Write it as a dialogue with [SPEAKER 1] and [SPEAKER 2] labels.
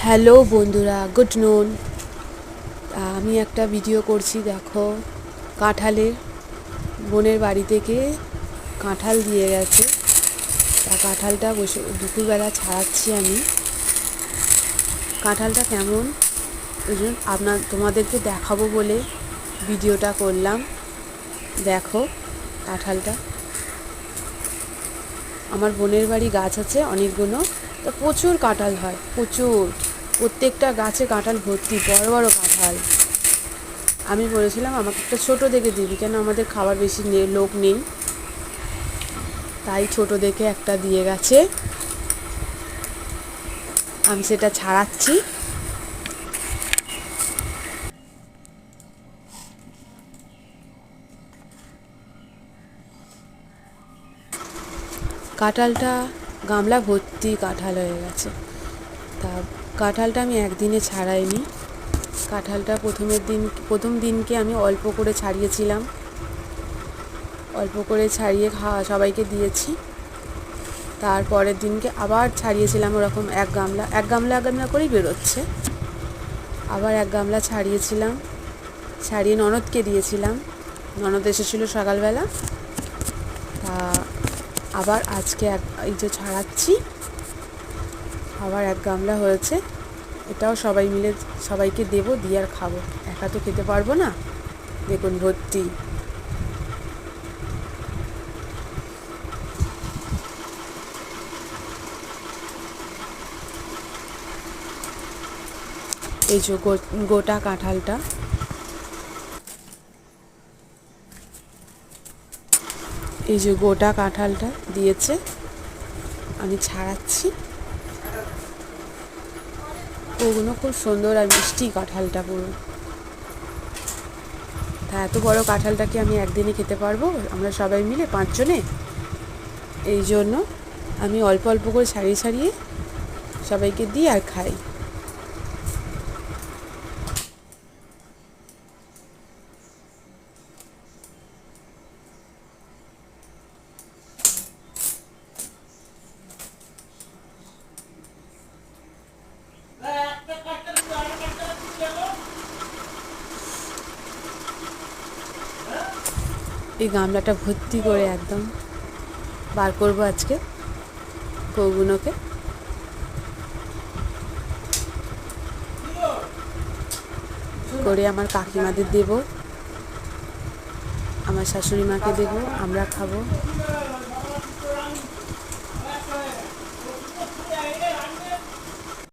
[SPEAKER 1] Hello বন্ধুরা, good নুন। আমি একটা ভিডিও করছি, দেখো। কাঁঠালের বোনের বাড়ি থেকে কাঁঠাল দিয়ে গেছে, তা কাঁঠালটা বসে দুপুরবেলা ছাড়াচ্ছি আমি। কাঁঠালটা কেমন ওই জন্য তোমাদেরকে দেখাবো বলে ভিডিওটা করলাম। দেখো কাঁঠালটা। আমার বোনের বাড়ি গাছ আছে অনেকগুলো, তা প্রচুর কাঁঠাল হয়, প্রচুর। প্রত্যেকটা গাছে কাঁঠাল ভর্তি, বড় বড় কাঁঠাল। আমি বলেছিলাম আমাকে একটা ছোটো দেখে দিবি, কেন আমাদের খাবার বেশি লোক নেই, তাই ছোটো দেখে একটা দিয়ে গেছে। আমি সেটা ছাড়াচ্ছি। কাঁঠালটা গামলা ভর্তি কাঁঠাল হয়ে গেছে। তা কাঁঠালটা আমি একদিনে ছাড়াইনি। কাঁঠালটা প্রথম দিনকে আমি অল্প করে ছাড়িয়েছিলাম, অল্প করে ছাড়িয়ে সবাইকে দিয়েছি। তারপরের দিনকে আবার ছাড়িয়েছিলাম, ওরকম এক গামলা করেই বেরোচ্ছে। আবার এক গামলা ছাড়িয়েছিলাম, ছাড়িয়ে ননদকে দিয়েছিলাম। ননদ এসেছিলো সকালবেলা। তা আবার আজকে এই যে ছাড়াচ্ছি, আবার এক গামলা হয়েছে। এটাও সবাই মিলে সবাইকে দেবো, দিয়ে আর খাবো, একা তো খেতে পারবো না। দেখুন ভর্তি। এই যে গোটা কাঁঠালটা, এই যে গোটা কাঁঠালটা দিয়েছে, আমি ছাড়াচ্ছি। ওগুলো খুব সুন্দর আর মিষ্টি কাঁঠালটা পুরো। তা এত বড় কাঁঠালটাকে আমি একদিনে খেতে পারবো আমরা সবাই মিলে 5 জনে? এই জন্য আমি অল্প অল্প করে ছাড়িয়ে ছাড়িয়ে সবাইকে দিই আর খাই। এই গামলাটা ভর্তি করে একদম বার করবো আজকে কৌগুলোকে। করে আমার কাকিমাদের দেবো, আমার শাশুড়ি মাকে দেবো, আমরা খাবো।